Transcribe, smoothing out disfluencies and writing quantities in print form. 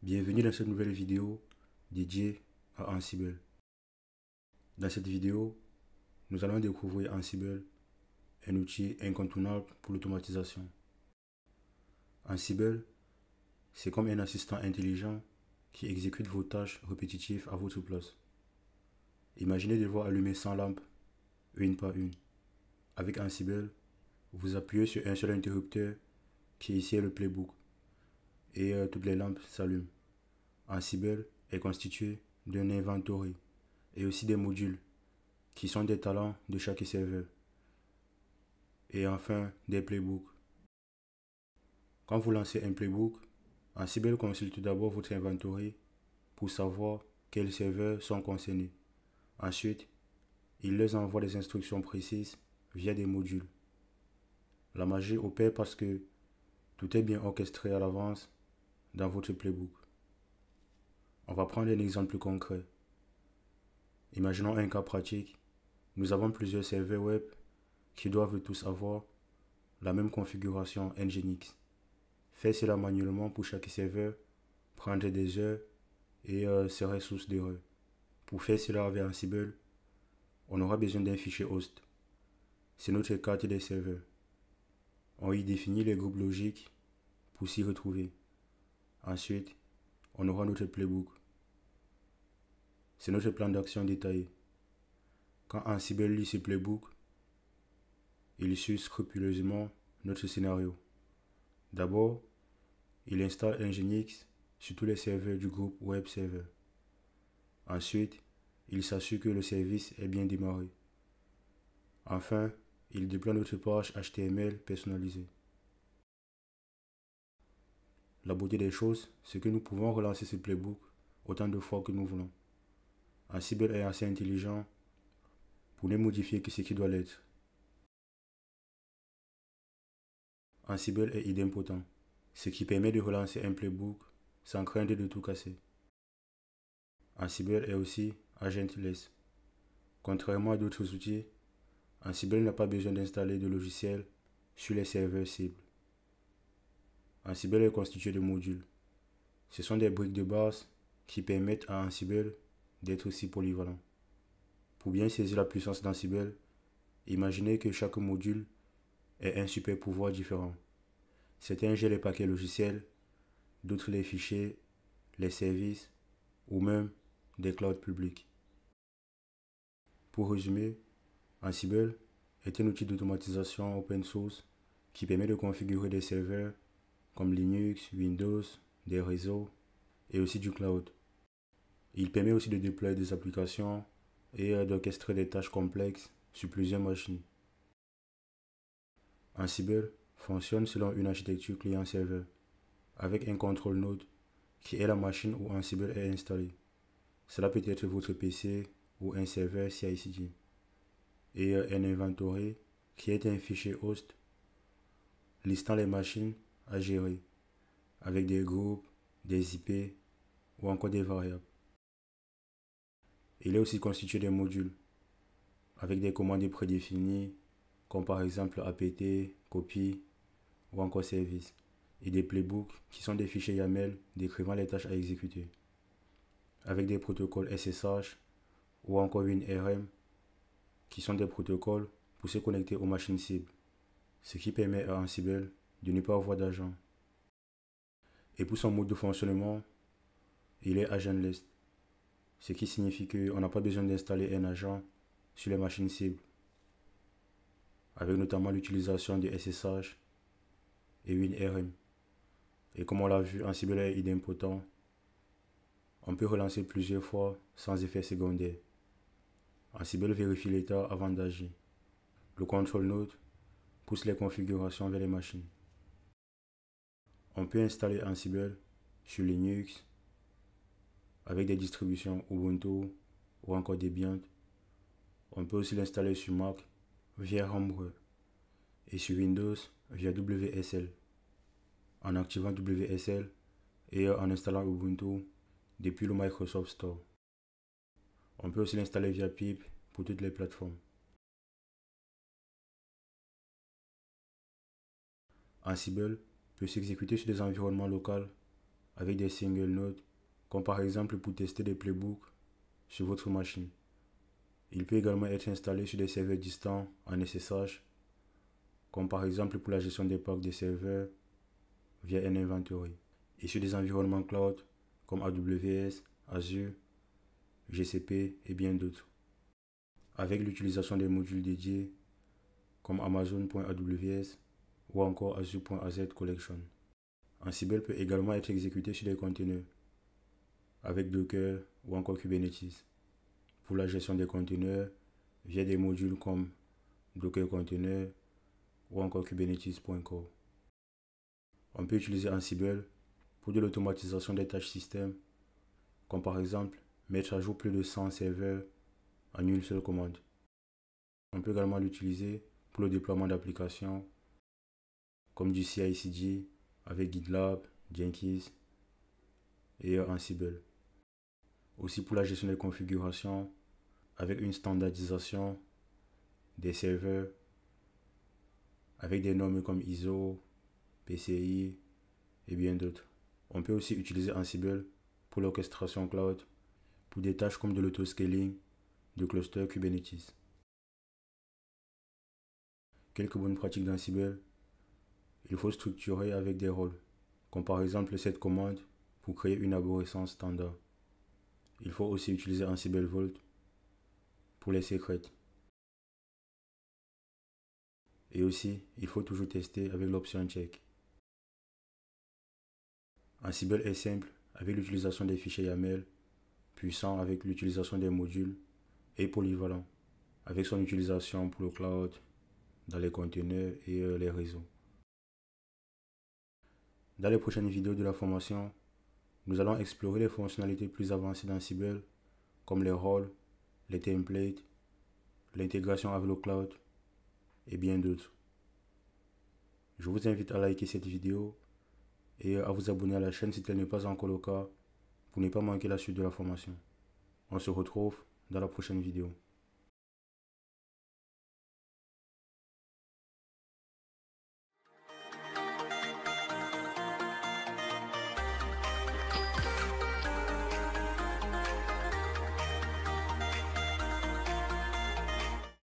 Bienvenue dans cette nouvelle vidéo dédiée à Ansible. Dans cette vidéo, nous allons découvrir Ansible, un outil incontournable pour l'automatisation. Ansible, c'est comme un assistant intelligent qui exécute vos tâches répétitives à votre place. Imaginez devoir allumer 100 lampes, une par une. Avec Ansible, vous appuyez sur un seul interrupteur qui ici est le playbook et toutes les lampes s'allument. Ansible est constitué d'un inventory et aussi des modules qui sont des talents de chaque serveur et enfin des playbooks. Quand vous lancez un playbook, Ansible consulte d'abord votre inventory pour savoir quels serveurs sont concernés. Ensuite, il leur envoie des instructions précises via des modules. La magie opère parce que tout est bien orchestré à l'avance dans votre playbook. On va prendre un exemple concret. Imaginons un cas pratique. Nous avons plusieurs serveurs web qui doivent tous avoir la même configuration Nginx. Faire cela manuellement pour chaque serveur prendrait des heures et serait source d'erreur. Pour faire cela avec Ansible, on aura besoin d'un fichier host. C'est notre carte des serveurs. On y définit les groupes logiques pour s'y retrouver. Ensuite, on aura notre playbook. C'est notre plan d'action détaillé. Quand Ansible lit ce playbook, il suit scrupuleusement notre scénario. D'abord, il installe Nginx sur tous les serveurs du groupe Web Server. Ensuite, il s'assure que le service est bien démarré. Enfin, il déploie notre page HTML personnalisée. La beauté des choses, c'est que nous pouvons relancer ce playbook autant de fois que nous voulons. Ansible est assez intelligent pour ne modifier que ce qui doit l'être. Ansible est idempotent, ce qui permet de relancer un playbook sans craindre de tout casser. Ansible est aussi agentless. Contrairement à d'autres outils, Ansible n'a pas besoin d'installer de logiciel sur les serveurs cibles. Ansible est constitué de modules. Ce sont des briques de base qui permettent à Ansible d'être aussi polyvalent. Pour bien saisir la puissance d'Ansible, imaginez que chaque module ait un super pouvoir différent. Certains gèrent les paquets logiciels, d'autres les fichiers, les services ou même des clouds publics. Pour résumer, Ansible est un outil d'automatisation open source qui permet de configurer des serveurs comme Linux, Windows, des réseaux et aussi du cloud. Il permet aussi de déployer des applications et d'orchestrer des tâches complexes sur plusieurs machines. Ansible fonctionne selon une architecture client-serveur avec un control node qui est la machine où Ansible est installé. Cela peut être votre PC ou un serveur CI/CD et un inventory qui est un fichier host listant les machines à gérer avec des groupes, des IP ou encore des variables. Il est aussi constitué de modules avec des commandes prédéfinies comme par exemple apt, copy ou encore service et des playbooks qui sont des fichiers YAML décrivant les tâches à exécuter avec des protocoles SSH ou encore WinRM qui sont des protocoles pour se connecter aux machines cibles, ce qui permet à Ansible de ne pas avoir d'agent. Et pour son mode de fonctionnement, il est agentless, ce qui signifie qu'on n'a pas besoin d'installer un agent sur les machines cibles, avec notamment l'utilisation de SSH et WinRM. Et comme on l'a vu, Ansible est idempotent. On peut relancer plusieurs fois sans effet secondaire. Ansible vérifie l'état avant d'agir. Le control node pousse les configurations vers les machines. On peut installer Ansible sur Linux avec des distributions Ubuntu ou encore Debian. On peut aussi l'installer sur Mac via Homebrew et sur Windows via WSL en activant WSL et en installant Ubuntu depuis le Microsoft Store. On peut aussi l'installer via pip pour toutes les plateformes. Ansible peut s'exécuter sur des environnements locaux avec des single nodes, comme par exemple pour tester des playbooks sur votre machine. Il peut également être installé sur des serveurs distants en SSH, comme par exemple pour la gestion des packs des serveurs via un inventory, et sur des environnements cloud comme AWS, Azure, GCP et bien d'autres, avec l'utilisation des modules dédiés comme Amazon.aws ou encore Azure.az Collection. Ansible peut également être exécuté sur des conteneurs avec Docker ou encore Kubernetes pour la gestion des conteneurs via des modules comme Docker Container ou encore Kubernetes.core. On peut utiliser Ansible pour de l'automatisation des tâches système, comme par exemple mettre à jour plus de 100 serveurs en une seule commande. On peut également l'utiliser pour le déploiement d'applications comme du CI/CD avec GitLab, Jenkins et Ansible. Aussi pour la gestion des configurations avec une standardisation des serveurs avec des normes comme ISO, PCI et bien d'autres. On peut aussi utiliser Ansible pour l'orchestration cloud pour des tâches comme de l'autoscaling de cluster Kubernetes. Quelques bonnes pratiques d'Ansible: il faut structurer avec des rôles, comme par exemple cette commande pour créer une arborescence standard. Il faut aussi utiliser Ansible Vault pour les secrets. Et aussi, il faut toujours tester avec l'option check. Ansible est simple avec l'utilisation des fichiers YAML, puissant avec l'utilisation des modules et polyvalent avec son utilisation pour le cloud, dans les conteneurs et les réseaux. Dans les prochaines vidéos de la formation, nous allons explorer les fonctionnalités plus avancées d'Ansible comme les rôles, les templates, l'intégration avec le cloud et bien d'autres. Je vous invite à liker cette vidéo et à vous abonner à la chaîne si tel n'est pas encore le cas pour ne pas manquer la suite de la formation. On se retrouve dans la prochaine vidéo.